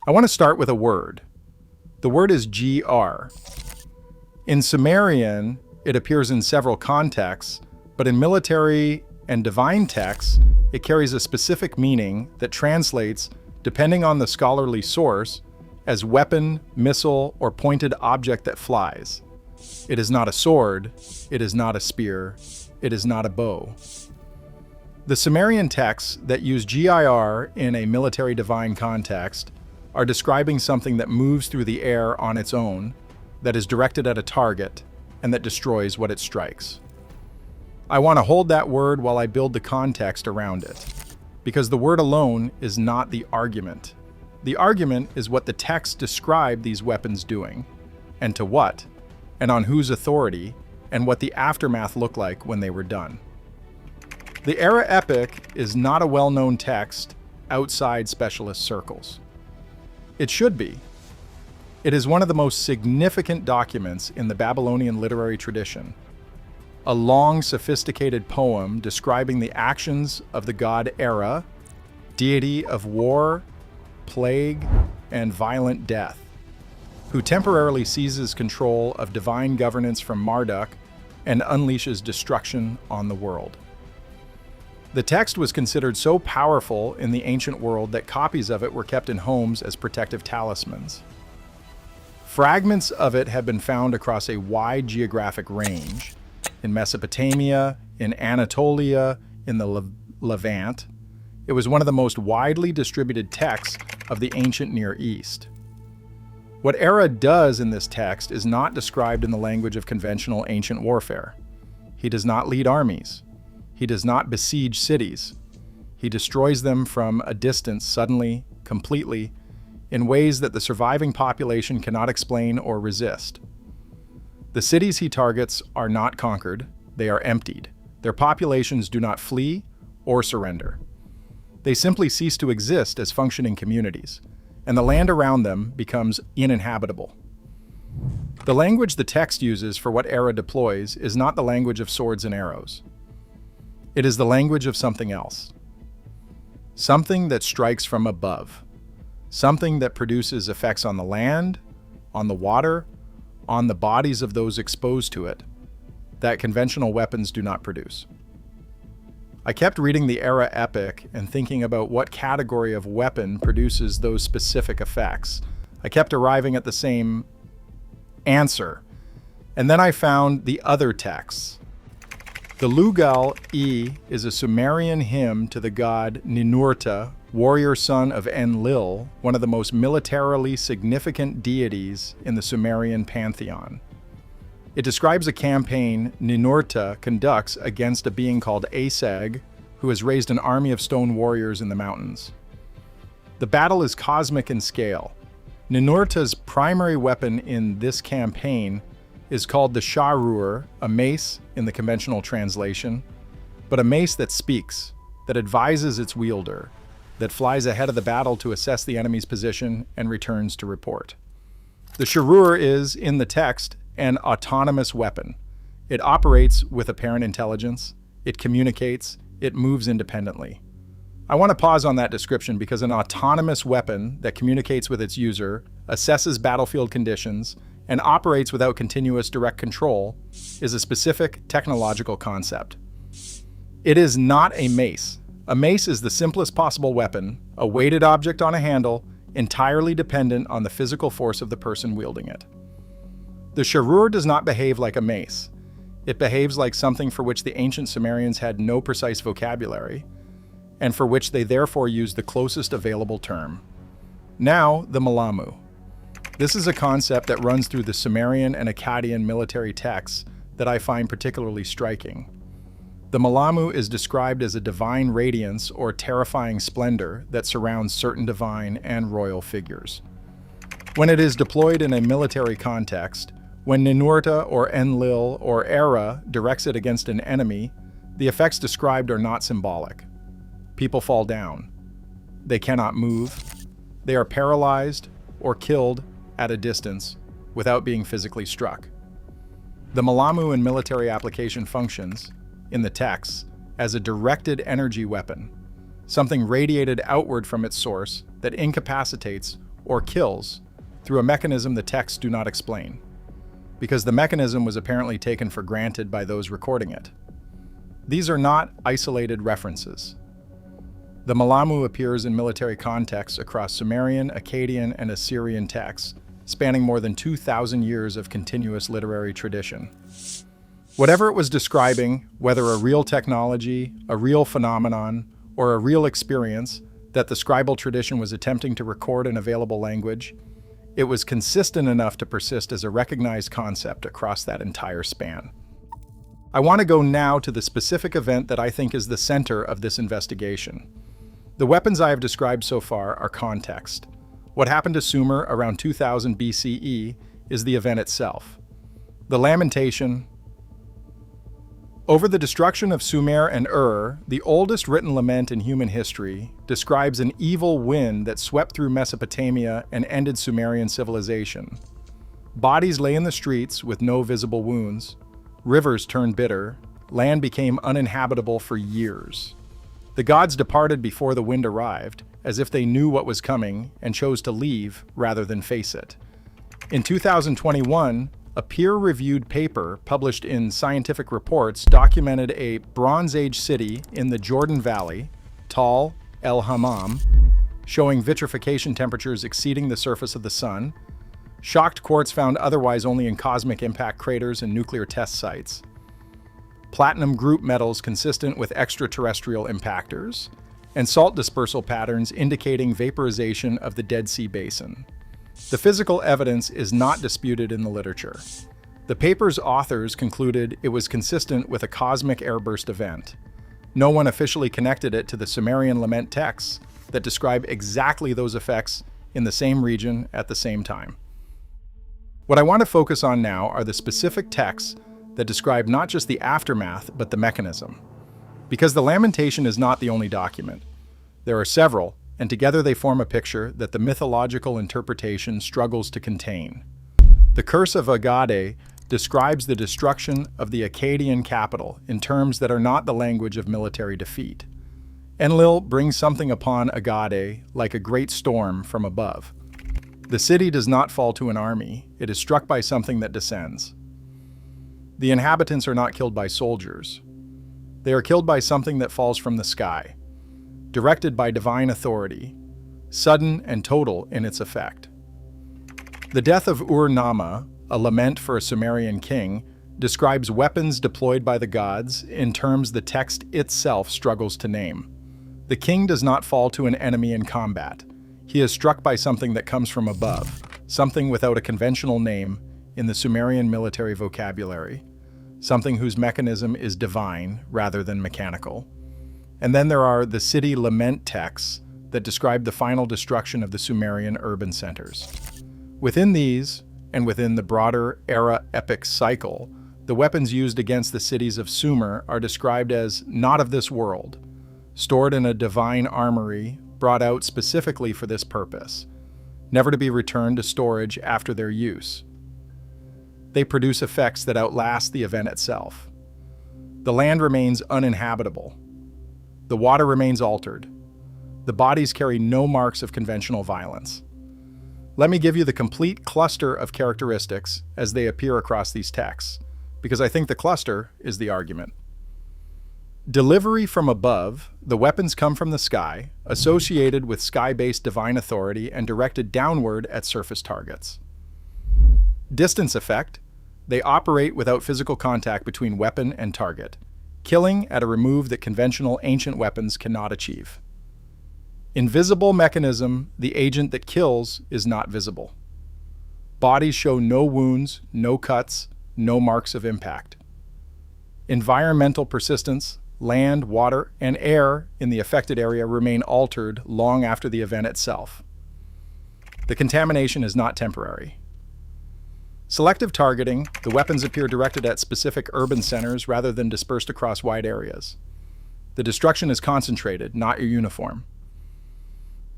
I want to start with a word. The word is gr. In Sumerian, it appears in several contexts, but in military and divine texts, it carries a specific meaning that translates, depending on the scholarly source, as weapon, missile, or pointed object that flies. It is not a sword, it is not a spear, it is not a bow. The Sumerian texts that use GIR in a military divine context are describing something that moves through the air on its own, that is directed at a target, and that destroys what it strikes. I want to hold that word while I build the context around it, because the word alone is not the argument. The argument is what the texts describe these weapons doing, and to what, and on whose authority, and what the aftermath looked like when they were done. The Era Epic is not a well-known text outside specialist circles. It should be. It is one of the most significant documents in the Babylonian literary tradition. A long, sophisticated poem describing the actions of the god Era, deity of war, plague, and violent death, who temporarily seizes control of divine governance from Marduk and unleashes destruction on the world. The text was considered so powerful in the ancient world that copies of it were kept in homes as protective talismans. Fragments of it have been found across a wide geographic range, in Mesopotamia, in Anatolia, in the Levant. It was one of the most widely distributed texts of the ancient Near East. What Era does in this text is not described in the language of conventional ancient warfare. He does not lead armies. He does not besiege cities. He destroys them from a distance suddenly, completely, in ways that the surviving population cannot explain or resist. The cities he targets are not conquered, they are emptied. Their populations do not flee or surrender. They simply cease to exist as functioning communities, and the land around them becomes uninhabitable. The language the text uses for what Era deploys is not the language of swords and arrows. It is the language of something else. Something that strikes from above. Something that produces effects on the land, on the water, on the bodies of those exposed to it, that conventional weapons do not produce. I kept reading the Era Epic and thinking about what category of weapon produces those specific effects. I kept arriving at the same answer, and then I found the other texts. The Lugal-E is a Sumerian hymn to the god Ninurta, warrior son of Enlil, one of the most militarily significant deities in the Sumerian pantheon. It describes a campaign Ninurta conducts against a being called Aseg, who has raised an army of stone warriors in the mountains. The battle is cosmic in scale. Ninurta's primary weapon in this campaign is called the Sharur, a mace in the conventional translation, but a mace that speaks, that advises its wielder, that flies ahead of the battle to assess the enemy's position and returns to report. The Sharur is, in the text, an autonomous weapon. It operates with apparent intelligence, it communicates, it moves independently. I want to pause on that description because an autonomous weapon that communicates with its user, assesses battlefield conditions, and operates without continuous direct control is a specific technological concept. It is not a mace. A mace is the simplest possible weapon, a weighted object on a handle, entirely dependent on the physical force of the person wielding it. The Sharur does not behave like a mace. It behaves like something for which the ancient Sumerians had no precise vocabulary, and for which they therefore used the closest available term. Now, the Malamu. This is a concept that runs through the Sumerian and Akkadian military texts that I find particularly striking. The Malamu is described as a divine radiance or terrifying splendor that surrounds certain divine and royal figures. When it is deployed in a military context, when Ninurta or Enlil or Era directs it against an enemy, the effects described are not symbolic. People fall down. They cannot move. They are paralyzed or killed at a distance without being physically struck. The Malamu in military application functions, in the texts, as a directed energy weapon, something radiated outward from its source that incapacitates or kills through a mechanism the texts do not explain, because the mechanism was apparently taken for granted by those recording it. These are not isolated references. The Malamu appears in military contexts across Sumerian, Akkadian, and Assyrian texts, spanning more than 2,000 years of continuous literary tradition. Whatever it was describing, whether a real technology, a real phenomenon, or a real experience that the scribal tradition was attempting to record in available language, it was consistent enough to persist as a recognized concept across that entire span. I want to go now to the specific event that I think is the center of this investigation. The weapons I have described so far are context. What happened to Sumer around 2000 BCE is the event itself. The lamentation. Over the destruction of Sumer and Ur, the oldest written lament in human history describes an evil wind that swept through Mesopotamia and ended Sumerian civilization. Bodies lay in the streets with no visible wounds. Rivers turned bitter. Land became uninhabitable for years. The gods departed before the wind arrived, as if they knew what was coming and chose to leave rather than face it. In 2021, a peer-reviewed paper published in Scientific Reports documented a Bronze Age city in the Jordan Valley, Tal El Hammam, showing vitrification temperatures exceeding the surface of the sun, shocked quartz found otherwise only in cosmic impact craters and nuclear test sites, platinum group metals consistent with extraterrestrial impactors, and salt dispersal patterns indicating vaporization of the Dead Sea Basin. The physical evidence is not disputed in the literature. The paper's authors concluded it was consistent with a cosmic airburst event. No one officially connected it to the Sumerian lament texts that describe exactly those effects in the same region at the same time. What I want to focus on now are the specific texts that describe not just the aftermath, but the mechanism. Because the lamentation is not the only document. There are several, and together they form a picture that the mythological interpretation struggles to contain. The Curse of Agade describes the destruction of the Akkadian capital in terms that are not the language of military defeat. Enlil brings something upon Agade like a great storm from above. The city does not fall to an army, it is struck by something that descends. The inhabitants are not killed by soldiers. They are killed by something that falls from the sky, directed by divine authority, sudden and total in its effect. The death of Ur-Nama, a lament for a Sumerian king, describes weapons deployed by the gods in terms the text itself struggles to name. The king does not fall to an enemy in combat. He is struck by something that comes from above, something without a conventional name in the Sumerian military vocabulary, something whose mechanism is divine rather than mechanical. And then there are the city lament texts that describe the final destruction of the Sumerian urban centers. Within these, and within the broader era epic cycle, the weapons used against the cities of Sumer are described as not of this world, stored in a divine armory brought out specifically for this purpose, never to be returned to storage after their use. They produce effects that outlast the event itself. The land remains uninhabitable. The water remains altered. The bodies carry no marks of conventional violence. Let me give you the complete cluster of characteristics as they appear across these texts, because I think the cluster is the argument. Delivery from above, the weapons come from the sky, associated with sky-based divine authority and directed downward at surface targets. Distance effect, they operate without physical contact between weapon and target, killing at a remove that conventional ancient weapons cannot achieve. Invisible mechanism, the agent that kills is not visible. Bodies show no wounds, no cuts, no marks of impact. Environmental persistence, land, water, and air in the affected area remain altered long after the event itself. The contamination is not temporary. Selective targeting, the weapons appear directed at specific urban centers rather than dispersed across wide areas. The destruction is concentrated, not uniform.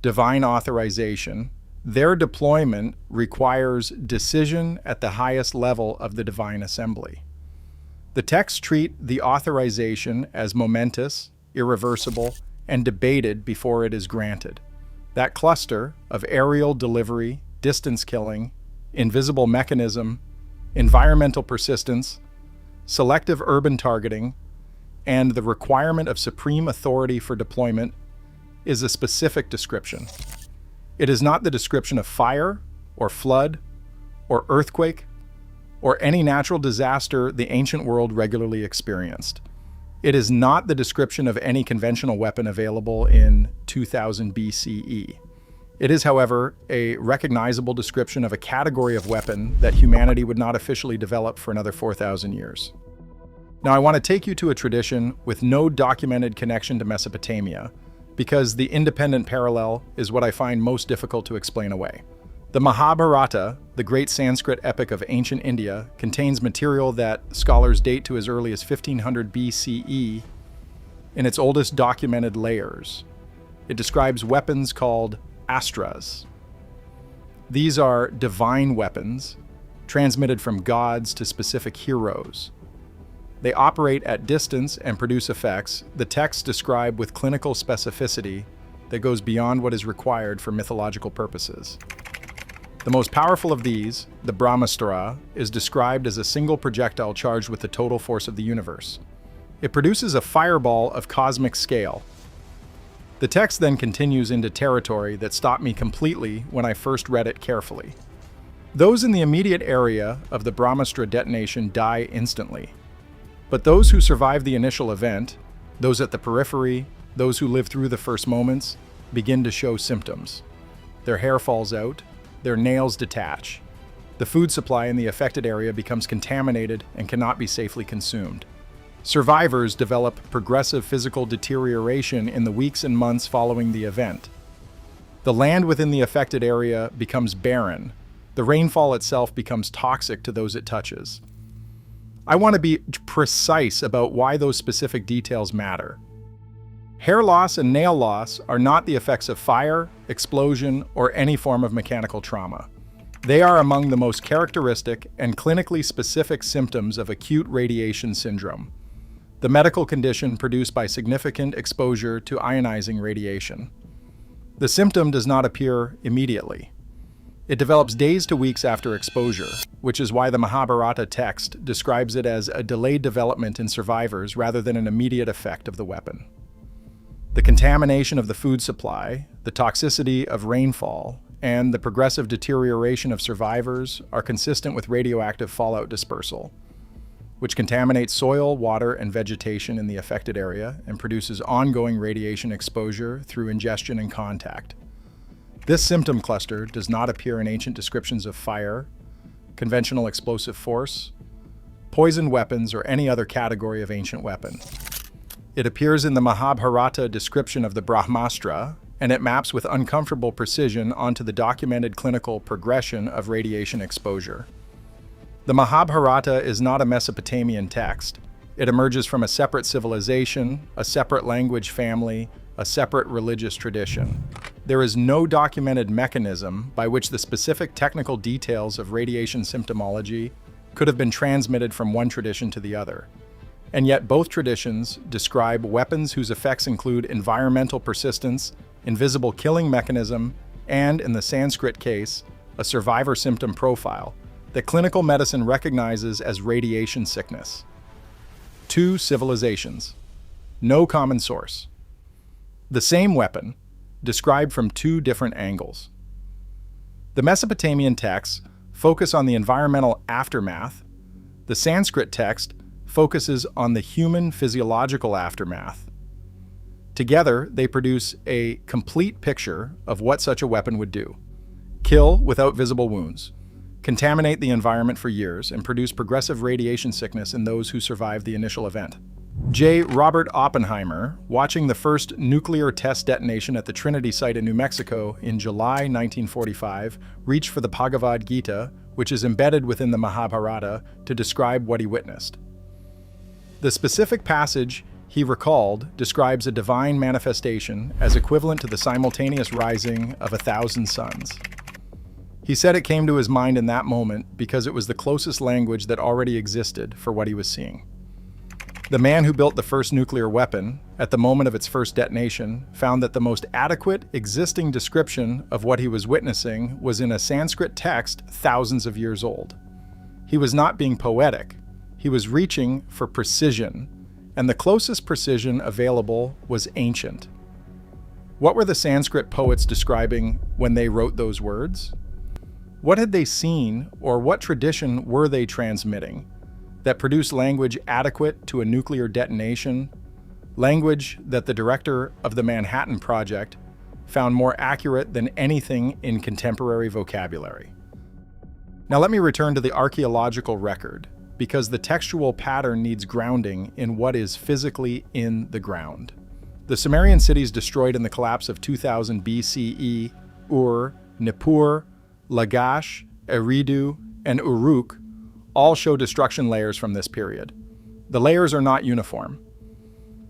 Divine authorization, their deployment requires decision at the highest level of the divine assembly. The texts treat the authorization as momentous, irreversible, and debated before it is granted. That cluster of aerial delivery, distance killing, invisible mechanism, environmental persistence, selective urban targeting, and the requirement of supreme authority for deployment is a specific description. It is not the description of fire, or flood, or earthquake, or any natural disaster the ancient world regularly experienced. It is not the description of any conventional weapon available in 2000 BCE. It is, however, a recognizable description of a category of weapon that humanity would not officially develop for another 4,000 years. Now, I want to take you to a tradition with no documented connection to Mesopotamia, because the independent parallel is what I find most difficult to explain away. The Mahabharata, the great Sanskrit epic of ancient India, contains material that scholars date to as early as 1500 BCE in its oldest documented layers. It describes weapons called astras. These are divine weapons, transmitted from gods to specific heroes. They operate at distance and produce effects the texts describe with clinical specificity that goes beyond what is required for mythological purposes. The most powerful of these, the Brahmastra, is described as a single projectile charged with the total force of the universe. It produces a fireball of cosmic scale. The text then continues into territory that stopped me completely when I first read it carefully. Those in the immediate area of the Brahmastra detonation die instantly. But those who survive the initial event, those at the periphery, those who live through the first moments, begin to show symptoms. Their hair falls out, their nails detach. The food supply in the affected area becomes contaminated and cannot be safely consumed. Survivors develop progressive physical deterioration in the weeks and months following the event. The land within the affected area becomes barren. The rainfall itself becomes toxic to those it touches. I want to be precise about why those specific details matter. Hair loss and nail loss are not the effects of fire, explosion, or any form of mechanical trauma. They are among the most characteristic and clinically specific symptoms of acute radiation syndrome, the medical condition produced by significant exposure to ionizing radiation. The symptom does not appear immediately. It develops days to weeks after exposure, which is why the Mahabharata text describes it as a delayed development in survivors rather than an immediate effect of the weapon. The contamination of the food supply, the toxicity of rainfall, and the progressive deterioration of survivors are consistent with radioactive fallout dispersal, which contaminates soil, water, and vegetation in the affected area and produces ongoing radiation exposure through ingestion and contact. This symptom cluster does not appear in ancient descriptions of fire, conventional explosive force, poisoned weapons, or any other category of ancient weapon. It appears in the Mahabharata description of the Brahmastra, and it maps with uncomfortable precision onto the documented clinical progression of radiation exposure. The Mahabharata is not a Mesopotamian text. It emerges from a separate civilization, a separate language family, a separate religious tradition. There is no documented mechanism by which the specific technical details of radiation symptomology could have been transmitted from one tradition to the other. And yet both traditions describe weapons whose effects include environmental persistence, invisible killing mechanism, and, in the Sanskrit case, a survivor symptom profile that clinical medicine recognizes as radiation sickness. Two civilizations. No common source. The same weapon, described from two different angles. The Mesopotamian texts focus on the environmental aftermath. The Sanskrit text focuses on the human physiological aftermath. Together, they produce a complete picture of what such a weapon would do. Kill without visible wounds, contaminate the environment for years, and produce progressive radiation sickness in those who survive the initial event. J. Robert Oppenheimer, watching the first nuclear test detonation at the Trinity site in New Mexico in July 1945, reached for the Bhagavad Gita, which is embedded within the Mahabharata, to describe what he witnessed. The specific passage he recalled describes a divine manifestation as equivalent to the simultaneous rising of 1,000 suns. He said it came to his mind in that moment because it was the closest language that already existed for what he was seeing. The man who built the first nuclear weapon, at the moment of its first detonation, found that the most adequate existing description of what he was witnessing was in a Sanskrit text thousands of years old. He was not being poetic. He was reaching for precision, and the closest precision available was ancient. What were the Sanskrit poets describing when they wrote those words? What had they seen, or what tradition were they transmitting that produced language adequate to a nuclear detonation, language that the director of the Manhattan Project found more accurate than anything in contemporary vocabulary? Now let me return to the archaeological record, because the textual pattern needs grounding in what is physically in the ground. The Sumerian cities destroyed in the collapse of 2000 BCE, Ur, Nippur, Lagash, Eridu, and Uruk, all show destruction layers from this period. The layers are not uniform.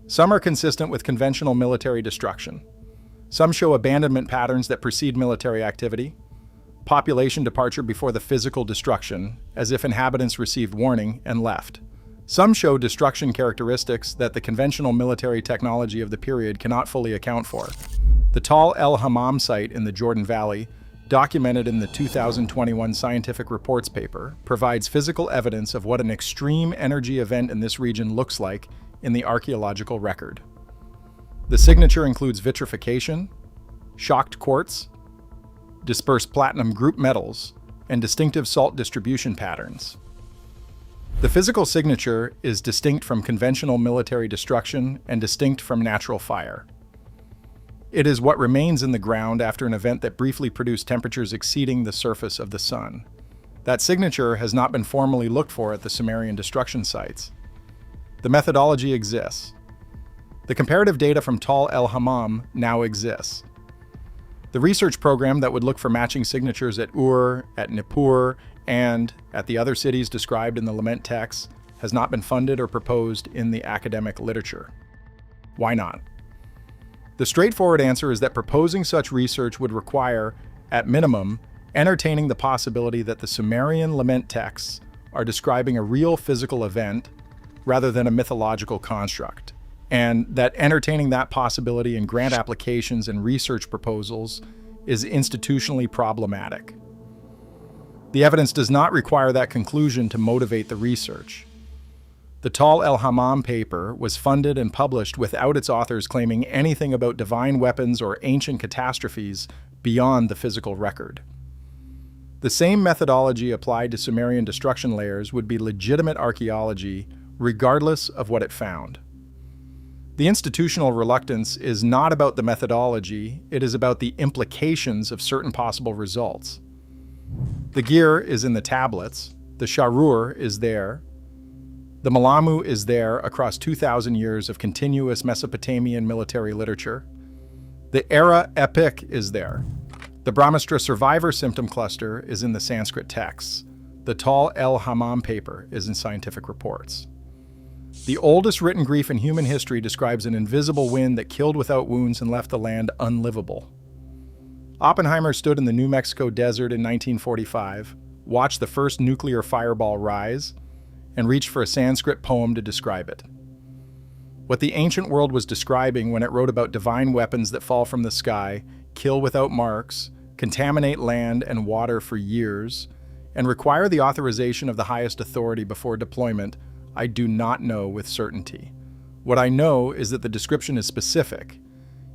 Some are consistent with conventional military destruction. Some show abandonment patterns that precede military activity, population departure before the physical destruction, as if inhabitants received warning and left. Some show destruction characteristics that the conventional military technology of the period cannot fully account for. The Tal el-Hammam site in the Jordan Valley, documented in the 2021 Scientific Reports paper, provides physical evidence of what an extreme energy event in this region looks like in the archaeological record. The signature includes vitrification, shocked quartz, dispersed platinum group metals, and distinctive salt distribution patterns. The physical signature is distinct from conventional military destruction and distinct from natural fire. It is what remains in the ground after an event that briefly produced temperatures exceeding the surface of the sun. That signature has not been formally looked for at the Sumerian destruction sites. The methodology exists. The comparative data from Tal el-Hammam now exists. The research program that would look for matching signatures at Ur, at Nippur, and at the other cities described in the lament texts has not been funded or proposed in the academic literature. Why not? The straightforward answer is that proposing such research would require, at minimum, entertaining the possibility that the Sumerian lament texts are describing a real physical event rather than a mythological construct, and that entertaining that possibility in grant applications and research proposals is institutionally problematic. The evidence does not require that conclusion to motivate the research. The Tal el-Hammam paper was funded and published without its authors claiming anything about divine weapons or ancient catastrophes beyond the physical record. The same methodology applied to Sumerian destruction layers would be legitimate archaeology regardless of what it found. The institutional reluctance is not about the methodology, it is about the implications of certain possible results. The gear is in the tablets, the Sharur is there, the Malamu is there across 2,000 years of continuous Mesopotamian military literature. The Era epic is there. The Brahmastra survivor symptom cluster is in the Sanskrit texts. The Tal el-Hammam paper is in scientific reports. The oldest written grief in human history describes an invisible wind that killed without wounds and left the land unlivable. Oppenheimer stood in the New Mexico desert in 1945, watched the first nuclear fireball rise, and reached for a Sanskrit poem to describe it. What the ancient world was describing when it wrote about divine weapons that fall from the sky, kill without marks, contaminate land and water for years, and require the authorization of the highest authority before deployment, I do not know with certainty. What I know is that the description is specific.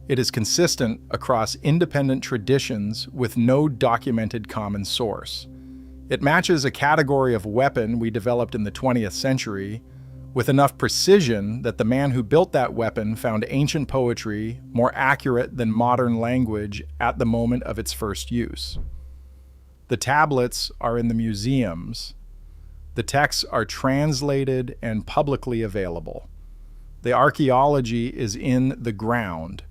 It is consistent across independent traditions with no documented common source. It matches a category of weapon we developed in the 20th century with enough precision that the man who built that weapon found ancient poetry more accurate than modern language at the moment of its first use. The tablets are in the museums. The texts are translated and publicly available. The archaeology is in the ground,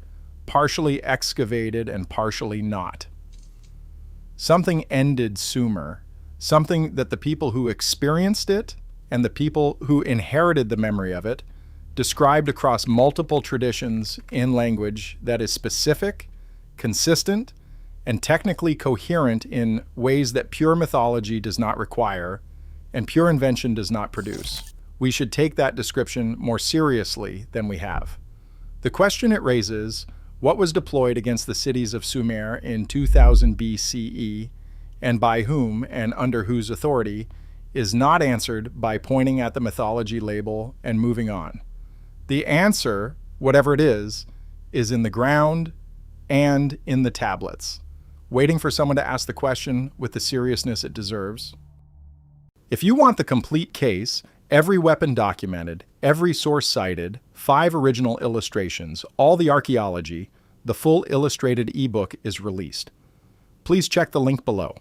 partially excavated and partially not. Something ended Sumer, something that the people who experienced it and the people who inherited the memory of it described across multiple traditions in language that is specific, consistent, and technically coherent in ways that pure mythology does not require and pure invention does not produce. we should take that description more seriously than we have. The question it raises, what was deployed against the cities of Sumer in 2000 BCE, and by whom and under whose authority, is not answered by pointing at the mythology label and moving on. The answer, whatever it is in the ground and in the tablets, waiting for someone to ask the question with the seriousness it deserves. If you want the complete case, every weapon documented, every source cited, 5 original illustrations, all the archaeology, the full illustrated ebook is released. Please check the link below.